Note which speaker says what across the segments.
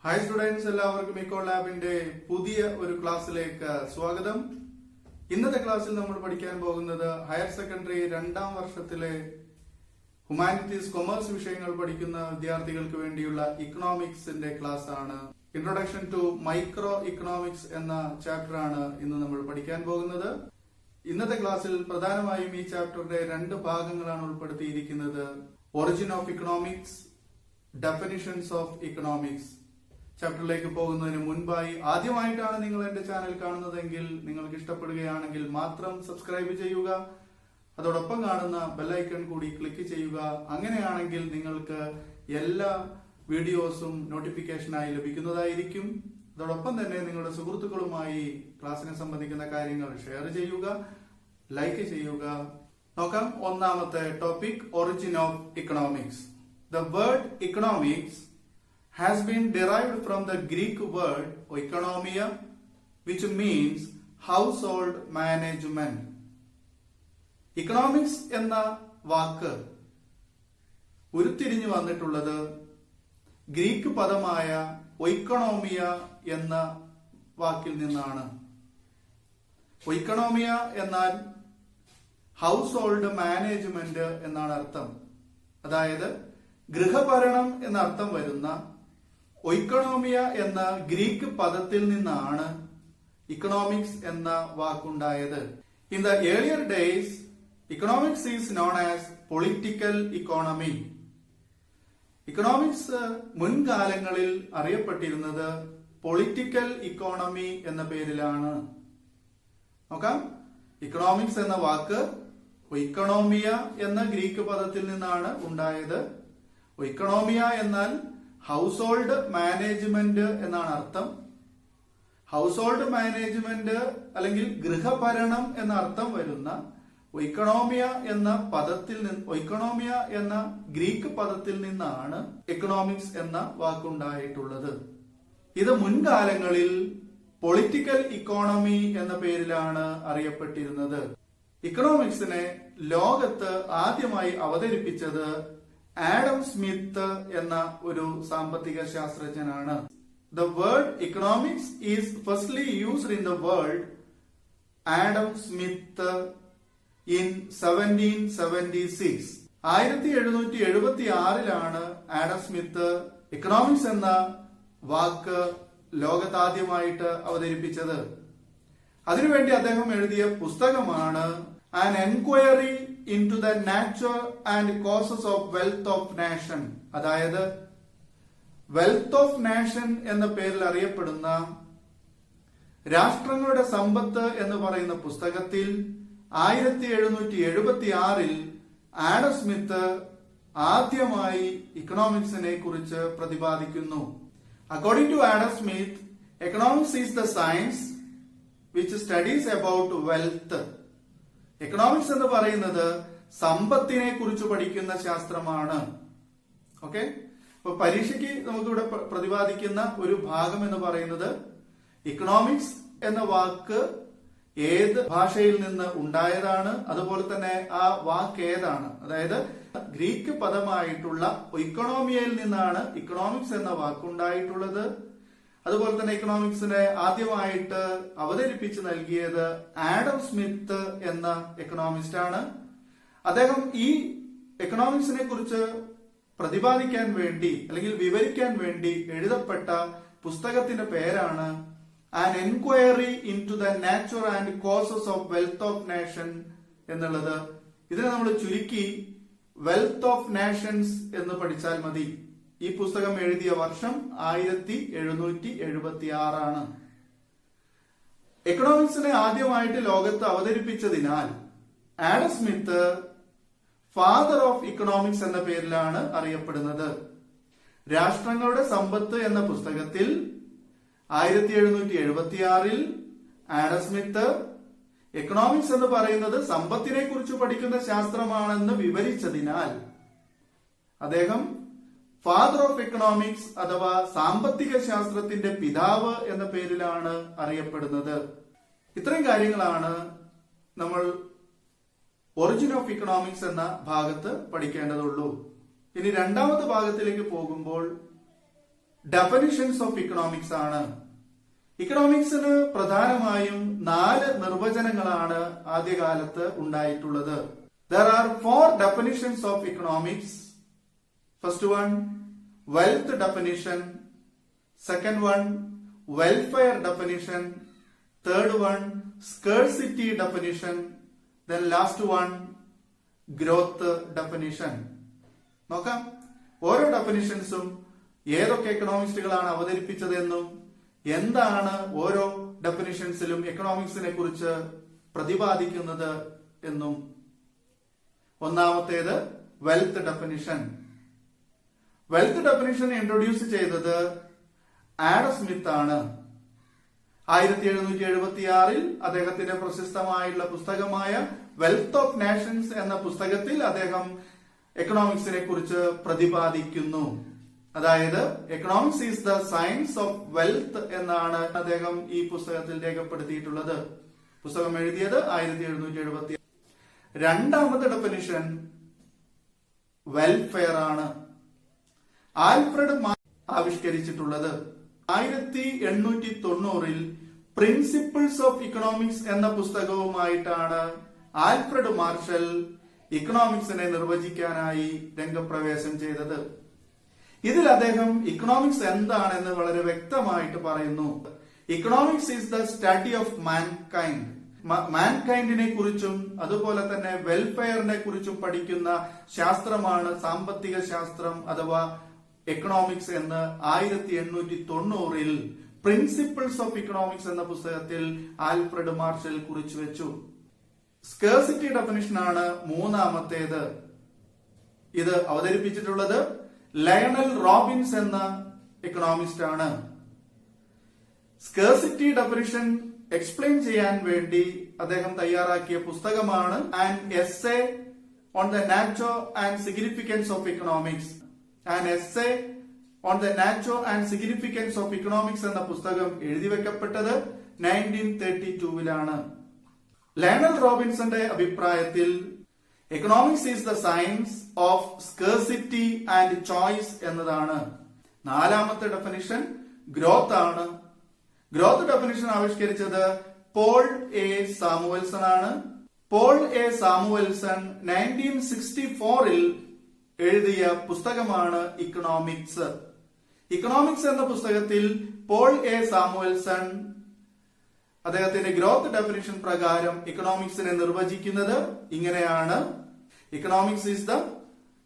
Speaker 1: Hi students, എല്ലാവർക്കും eco ലാബിന്റെ പുതിയ ഒരു ക്ലാസ്സിലേക്ക് സ്വാഗതം. ഇന്നത്തെ ക്ലാസ്സിൽ നമ്മൾ പഠിക്കാൻ പോകുന്നത് ഹയർ സെക്കൻഡറി രണ്ടാം വർഷത്തിലെ ഹ്യൂമാനിറ്റീസ് കൊമേഴ്സ് വിഷയങ്ങൾ പഠിക്കുന്ന വിദ്യാർത്ഥികൾക്ക് വേണ്ടിയുള്ള ഇക്കണോമിക്സിന്റെ ക്ലാസ് ആണ്. ഇൻട്രൊഡക്ഷൻ ടു മൈക്രോ ഇക്കണോമിക്സ് എന്ന ചാപ്റ്റർ ആണ് ഇന്ന് നമ്മൾ പഠിക്കാൻ പോകുന്നത്. ഇന്നത്തെ ക്ലാസ്സിൽ പ്രധാനമായും ഈ ചാപ്റ്ററിന്റെ രണ്ട് ഭാഗങ്ങളാണ് ഉൾപ്പെടുത്തിയിരിക്കുന്നത്. Origin of economics, definitions of economics. ചാപ്റ്ററിലേക്ക് പോകുന്നതിന് മുൻപായി ആദ്യമായിട്ടാണ് നിങ്ങൾ എന്റെ ചാനൽ കാണുന്നതെങ്കിൽ നിങ്ങൾക്ക് ഇഷ്ടപ്പെടുകയാണെങ്കിൽ മാത്രം സബ്സ്ക്രൈബ് ചെയ്യുക. അതോടൊപ്പം കാണുന്ന ബെല്ലൈക്കൺ കൂടി ക്ലിക്ക് ചെയ്യുക. അങ്ങനെയാണെങ്കിൽ നിങ്ങൾക്ക് എല്ലാ വീഡിയോസും നോട്ടിഫിക്കേഷനായി ലഭിക്കുന്നതായിരിക്കും. അതോടൊപ്പം തന്നെ നിങ്ങളുടെ സുഹൃത്തുക്കളുമായി ക്ലാസ്സിനെ സംബന്ധിക്കുന്ന കാര്യങ്ങൾ ഷെയർ ചെയ്യുക, ലൈക്ക് ചെയ്യുക. നോക്കാം. ഒന്നാമത്തെ topic, origin of economics. The word economics has been derived from the Greek word oikonomia, which means household management. Economics എന്ന വാക്ക് ഉരുത്തിരിഞ്ഞു വന്നിട്ടുള്ളത് ഗ്രീക്ക് പദമായ ഒയ്ക്കണോമിയ എന്ന വാക്കിൽ നിന്നാണ്. ഒയ്ക്കണോമിയ എന്നാൽ ഹൗസ് ഹോൾഡ് മാനേജ്മെന്റ് എന്നാണ് അർത്ഥം. അതായത് ഗൃഹഭരണം എന്ന അർത്ഥം വരുന്ന ഒയ്ക്കണോമിയ എന്ന ഗ്രീക്ക് പദത്തിൽ നിന്നാണ് ഇക്കണോമിക്സ് എന്ന വാക്കുണ്ടായത്. In the earlier days economics is known as political economy. Economics മുൻകാലങ്ങളിൽ അറിയപ്പെട്ടിരുന്നത് പൊളിറ്റിക്കൽ ഇക്കോണമി എന്ന പേരിലാണ്. നോക്കാം. ഇക്കണോമിക്സ് എന്ന വാക്ക് ഒയ്ക്കണോമിയ എന്ന ഗ്രീക്ക് പദത്തിൽ നിന്നാണ് ഉണ്ടായത്. ഒയ്ക്കണോമിയ എന്നാൽ ഹൗസ് ഹോൾഡ് മാനേജ്മെന്റ് എന്നാണ് അർത്ഥം. ഹൗസ് ഹോൾഡ് മാനേജ്മെന്റ് അല്ലെങ്കിൽ ഗൃഹഭരണം എന്ന അർത്ഥം വരുന്ന ഒയ്ക്കണോമിയ എന്ന ഒയ്ക്കണോമിയ എന്ന ഗ്രീക്ക് പദത്തിൽ നിന്നാണ് എക്കണോമിക്സ് എന്ന വാക്കുണ്ടായിട്ടുള്ളത്. ഇത് മുൻകാലങ്ങളിൽ പൊളിറ്റിക്കൽ ഇക്കോണമി എന്ന പേരിലാണ് അറിയപ്പെട്ടിരുന്നത്. ഇക്കണോമിക്സിനെ ലോകത്ത് ആദ്യമായി അവതരിപ്പിച്ചത് ആഡം സ്മിത്ത് എന്ന ഒരു സാമ്പത്തിക ശാസ്ത്രജ്ഞനാണ്. The word economics is firstly used in the world Adam Smith in 1776. 1776 Adam Smith economics എന്ന വാക്ക് ലോകത്താദ്യമായിട്ട് അവതരിപ്പിച്ചത്. അതിനുവേണ്ടി അദ്ദേഹം എഴുതിയ പുസ്തകമാണ് An Enquiry into the Nature and Causes of Wealth of Nation. അതായത് വെൽത്ത് ഓഫ് നാഷൻ എന്ന പേരിൽ അറിയപ്പെടുന്ന രാഷ്ട്രങ്ങളുടെ സമ്പത്ത് എന്ന് പറയുന്ന പുസ്തകത്തിൽ 1776 ആഡം സ്മിത്ത് ആദ്യമായി ഇക്കണോമിക്സിനെ കുറിച്ച് പ്രതിപാദിക്കുന്നു. According to Adam Smith, economics is the science which studies about wealth. Economics എന്ന് പറയുന്നത് സമ്പത്തിനെ കുറിച്ച് പഠിക്കുന്ന ശാസ്ത്രമാണ്. ഓക്കെ. അപ്പൊ പരീക്ഷയ്ക്ക് നമുക്കിവിടെ പ്രതിപാദിക്കുന്ന ഒരു ഭാഗം എന്ന് പറയുന്നത് ഇക്കണോമിക്സ് എന്ന വാക്ക് ഏത് ഭാഷയിൽ നിന്ന് ഉണ്ടായതാണ്, അതുപോലെ തന്നെ ആ വാക്ക് ഏതാണ്. അതായത് ഗ്രീക്ക് പദമായിട്ടുള്ള ഇക്കണോമിയയിൽ നിന്നാണ് ഇക്കണോമിക്സ് എന്ന വാക്കുണ്ടായിട്ടുള്ളത്. അതുപോലെ തന്നെ ഇക്കണോമിക്സിനെ ആദ്യമായിട്ട് അവതരിപ്പിച്ച് നൽകിയത് ആഡം സ്മിത്ത് എന്ന എക്കണോമിസ്റ്റ് ആണ്. അദ്ദേഹം ഈ എക്കണോമിക്സിനെ കുറിച്ച് പ്രതിപാദിക്കാൻ വേണ്ടി അല്ലെങ്കിൽ വിവരിക്കാൻ വേണ്ടി എഴുതപ്പെട്ട പുസ്തകത്തിന്റെ പേരാണ് an inquiry into the nature and causes of wealth of nation എന്നുള്ളത്. ഇതിനെ നമ്മൾ ചുരുക്കി വെൽത്ത് ഓഫ് നേഷൻസ് എന്ന് പഠിച്ചാൽ മതി. ഈ പുസ്തകം എഴുതിയ വർഷം 1776 ആണ്. എക്കണോമിക്സിനെ ആദ്യമായിട്ട് ലോകത്ത് അവതരിപ്പിച്ചതിനാൽ Adam Smith father of economics എന്ന പേരിലാണ് അറിയപ്പെടുന്നത്. രാഷ്ട്രങ്ങളുടെ സമ്പത്ത് എന്ന പുസ്തകത്തിൽ 1776 ആഡം സ്മിത്ത് എക്കണോമിക്സ് എന്ന് പറയുന്നത് സമ്പത്തിനെ കുറിച്ച് പഠിക്കുന്ന ശാസ്ത്രമാണെന്ന് വിവരിച്ചതിനാൽ അദ്ദേഹം ഫാദർ ഓഫ് എക്കണോമിക്സ് അഥവാ സാമ്പത്തിക ശാസ്ത്രത്തിന്റെ പിതാവ് എന്ന പേരിലാണ് അറിയപ്പെടുന്നത്. ഇത്രയും കാര്യങ്ങളാണ് നമ്മൾ ഒറിജിൻ ഓഫ് ഇക്കണോമിക്സ് എന്ന ഭാഗത്ത് പഠിക്കേണ്ടതുള്ളൂ. ഇനി രണ്ടാമത്തെ ഭാഗത്തിലേക്ക് പോകുമ്പോൾ ഡെഫിനിഷൻസ് ഓഫ് ഇക്കണോമിക്സ് ആണ്. ഇക്കണോമിക്സിന് പ്രധാനമായും 4 നിർവചനങ്ങളാണ് ആദ്യകാലത്ത് ഉണ്ടായിട്ടുള്ളത്. There are 4 definitions of economics. First one, wealth definition. Second one, welfare definition. Third one, scarcity definition. Then last one, growth definition. നോക്കാം, ഓരോ ഡെഫിനിഷൻസും ഏതൊക്കെ എക്കണോമിസ്റ്റുകളാണ് അവതരിപ്പിച്ചതെന്നും എന്താണ് ഓരോ ഡെഫിനിഷൻസിലും എക്കണോമിക്സിനെ കുറിച്ച് പ്രതിപാദിക്കുന്നത് എന്നും. ഒന്നാമത്തേത് wealth definition. Wealth definition introduce ചെയ്തത് ആഡം സ്മിത്ത് ആണ്. 1776 അദ്ദേഹത്തിന്റെ പ്രശസ്തമായുള്ള പുസ്തകമായ വെൽത്ത് ഓഫ് നേഷൻസ് എന്ന പുസ്തകത്തിൽ അദ്ദേഹം എക്കണോമിക്സിനെ കുറിച്ച് പ്രതിപാദിക്കുന്നു. അതായത് economics is the science of wealth എന്നാണ് അദ്ദേഹം ഈ പുസ്തകത്തിൽ രേഖപ്പെടുത്തിയിട്ടുള്ളത്. പുസ്തകം എഴുതിയത് 1776. രണ്ടാമത്തെ ഡെഫിനിഷൻ വെൽഫെയർ ആണ്. ആൽഫ്രഡ് ആവിഷ്കരിച്ചിട്ടുള്ളത് 1890 പ്രിൻസിപ്പിൾസ് ഓഫ് ഇക്കണോമിക്സ് എന്ന പുസ്തകവുമായിട്ടാണ് ആൽഫ്രഡ് മാർഷൽ ഇക്കണോമിക്സിനെ നിർവചിക്കാനായി രംഗപ്രവേശം ചെയ്തത്. ഇതിൽ അദ്ദേഹം ഇക്കണോമിക്സ് എന്താണെന്ന് വളരെ വ്യക്തമായിട്ട് പറയുന്നു. Economics is the study of mankind. മാൻകൈൻഡിനെ കുറിച്ചും അതുപോലെ തന്നെ വെൽഫെയറിനെ കുറിച്ചും പഠിക്കുന്ന ശാസ്ത്രമാണ് സാമ്പത്തിക ശാസ്ത്രം അഥവാ എക്കണോമിക്സ് എന്ന് 1890 പ്രിൻസിപ്പിൾസ് ഓഫ് ഇക്കണോമിക്സ് എന്ന പുസ്തകത്തിൽ ആൽഫ്രഡ് മാർഷൽ കുറിച്ചു വെച്ചു. സ്കേഴ്സിറ്റി ഡെഫിനിഷനാണ് മൂന്നാമത്തേത്. ഇത് അവതരിപ്പിച്ചിട്ടുള്ളത് ലയണൽ റോബിൻസ് എന്ന എക്കണോമിസ്റ്റ് ആണ്. സ്കേഴ്സിറ്റി ഡെഫിനിഷൻ എക്സ്പ്ലെയിൻ ചെയ്യാൻ വേണ്ടി അദ്ദേഹം തയ്യാറാക്കിയ പുസ്തകമാണ് an essay on the nature and significance of economics. An essay on the nature and significance of economics എന്ന പുസ്തകം എഴുതി വെക്കപ്പെട്ടത് 1932 ലയണൽ റോബിൻസന്റെ അഭിപ്രായത്തിൽ economics is the science of scarcity and choice എന്നതാണ്. നാലാമത്തെ ഡെഫിനിഷൻ ഗ്രോത്ത് ആണ്. ഗ്രോത്ത് ഡെഫിനിഷൻ ആവിഷ്കരിച്ചത് പോൾ എ സാമുവൽസൺ ആണ്. പോൾ എ സാമുവൽസൺ 1964 എഴുതിയ പുസ്തകമാണ് ഇക്കണോമിക്സ്. ഇക്കണോമിക്സ് എന്ന പുസ്തകത്തിൽ പോൾ എ സാമുവൽസൺ അദ്ദേഹത്തിന്റെ ഗ്രോത്ത് ഡെഫിനിഷൻ പ്രകാരം ഇക്കണോമിക്സിനെ നിർവചിക്കുന്നത് ഇങ്ങനെയാണ്. Economics is the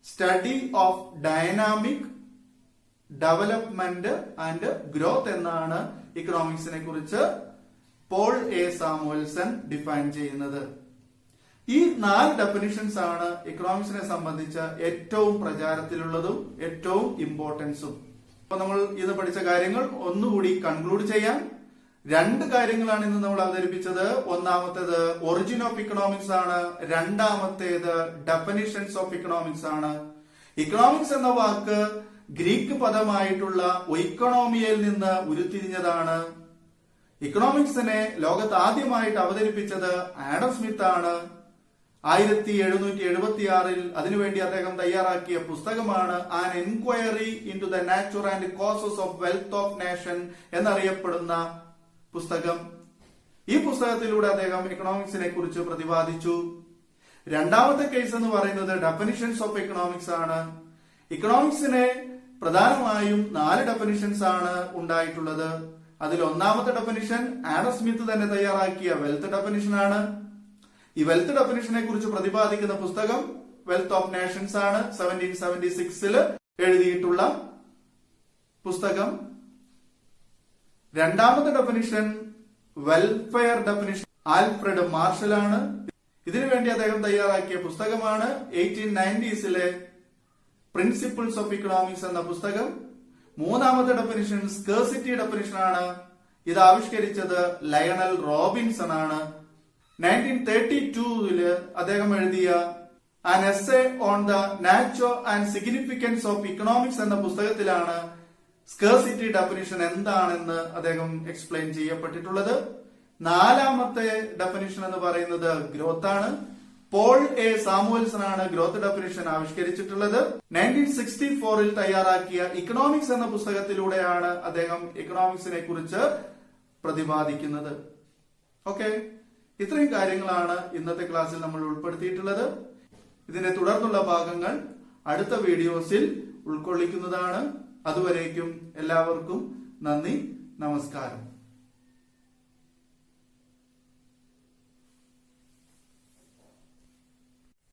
Speaker 1: study of dynamic development and growth എന്നാണ് ഇക്കണോമിക്സിനെ കുറിച്ച് പോൾ എ സാമുവൽസൺ ഡിഫൈൻ ചെയ്യുന്നത്. ഈ 4 ഡെഫിനിഷൻസ് ആണ് ഇക്കണോമിക്സിനെ സംബന്ധിച്ച് ഏറ്റവും പ്രചാരത്തിലുള്ളതും ഏറ്റവും ഇമ്പോർട്ടൻസും. അപ്പൊ നമ്മൾ ഇന്ന് പഠിച്ച കാര്യങ്ങൾ ഒന്നുകൂടി കൺക്ലൂഡ് ചെയ്യാം. 2 കാര്യങ്ങളാണ് ഇന്ന് നമ്മൾ അവതരിപ്പിച്ചത്. ഒന്നാമത്തേത് ഒറിജിൻ ഓഫ് ഇക്കണോമിക്സ് ആണ്. രണ്ടാമത്തേത് ഡെഫിനിഷൻസ് ഓഫ് ഇക്കണോമിക്സ് ആണ്. ഇക്കണോമിക്സ് എന്ന വാക്ക് ഗ്രീക്ക് പദമായിട്ടുള്ള ഒയിക്കണോമിയയിൽ നിന്ന് ഉരുത്തിരിഞ്ഞതാണ്. ഇക്കണോമിക്സിനെ ലോകത്ത് ആദ്യമായിട്ട് അവതരിപ്പിച്ചത് ആഡം സ്മിത്ത് ആണ്. 1776 അതിനുവേണ്ടി അദ്ദേഹം തയ്യാറാക്കിയ പുസ്തകമാണ് an inquiry into the nature and causes of wealth of nation എന്നറിയപ്പെടുന്ന പുസ്തകം. ഈ പുസ്തകത്തിലൂടെ അദ്ദേഹം എക്കണോമിക്സിനെ കുറിച്ച് പ്രതിപാദിച്ചു. രണ്ടാമത്തെ കേസ് എന്ന് പറയുന്നത് ഡെഫിനിഷൻസ് ഓഫ് എക്കണോമിക്സ് ആണ്. ഇക്കണോമിക്സിനെ പ്രധാനമായും 4 ഡെഫിനിഷൻസ് ആണ് ഉണ്ടായിട്ടുള്ളത്. അതിൽ ഒന്നാമത്തെ ഡെഫിനിഷൻ ആഡം സ്മിത്ത് തന്നെ തയ്യാറാക്കിയ വെൽത്ത് ഡെഫിനിഷൻ ആണ്. ഈ വെൽത്ത് ഡെഫിനിഷനെ കുറിച്ച് പ്രതിപാദിക്കുന്ന പുസ്തകം വെൽത്ത് ഓഫ് നേഷൻസ് ആണ്. 1776 എഴുതിയിട്ടുള്ള പുസ്തകം. രണ്ടാമത്തെ definition welfare definition Alfred marshal ആണ്. ഇതിനുവേണ്ടി അദ്ദേഹം തയ്യാറാക്കിയ പുസ്തകമാണ് 1890s പ്രിൻസിപ്പിൾസ് ഓഫ് ഇക്കണോമിക്സ് എന്ന പുസ്തകം. മൂന്നാമത്തെ ഡെഫിനിഷൻ സ്കേഴ്സിറ്റി ഡെഫിനിഷൻ ആണ്. ഇത് ആവിഷ്കരിച്ചത് ലയണൽ റോബിൻസൺ ആണ്. 1932 അദ്ദേഹം എഴുതിയ an essay on the nature and significance of economics എന്ന പുസ്തകത്തിലാണ് സ്കേഴ്സിറ്റി ഡെഫിനിഷൻ എന്താണെന്ന് അദ്ദേഹം എക്സ്പ്ലെയിൻ ചെയ്യപ്പെട്ടിട്ടുള്ളത്. നാലാമത്തെ ഡെഫിനിഷൻ എന്ന് പറയുന്നത് ഗ്രോത്ത് ആണ്. പോൾ എ സാമുവൽസൺ ആണ് ഗ്രോത്ത് ഡെഫിനിഷൻ ആവിഷ്കരിച്ചിട്ടുള്ളത്. 1964 തയ്യാറാക്കിയ ഇക്കണോമിക്സ് എന്ന പുസ്തകത്തിലൂടെയാണ് അദ്ദേഹം ഇക്കണോമിക്സിനെ കുറിച്ച് പ്രതിപാദിക്കുന്നത്. ഓക്കെ, ഇത്രയും കാര്യങ്ങളാണ് ഇന്നത്തെ ക്ലാസ്സിൽ നമ്മൾ ഉൾപ്പെടുത്തിയിട്ടുള്ളത്. ഇതിന്റെ തുടർന്നുള്ള ഭാഗങ്ങൾ അടുത്ത വീഡിയോസിൽ ഉൾക്കൊള്ളിക്കുന്നതാണ്. അതുവരേക്കും എല്ലാവർക്കും നന്ദി, നമസ്കാരം.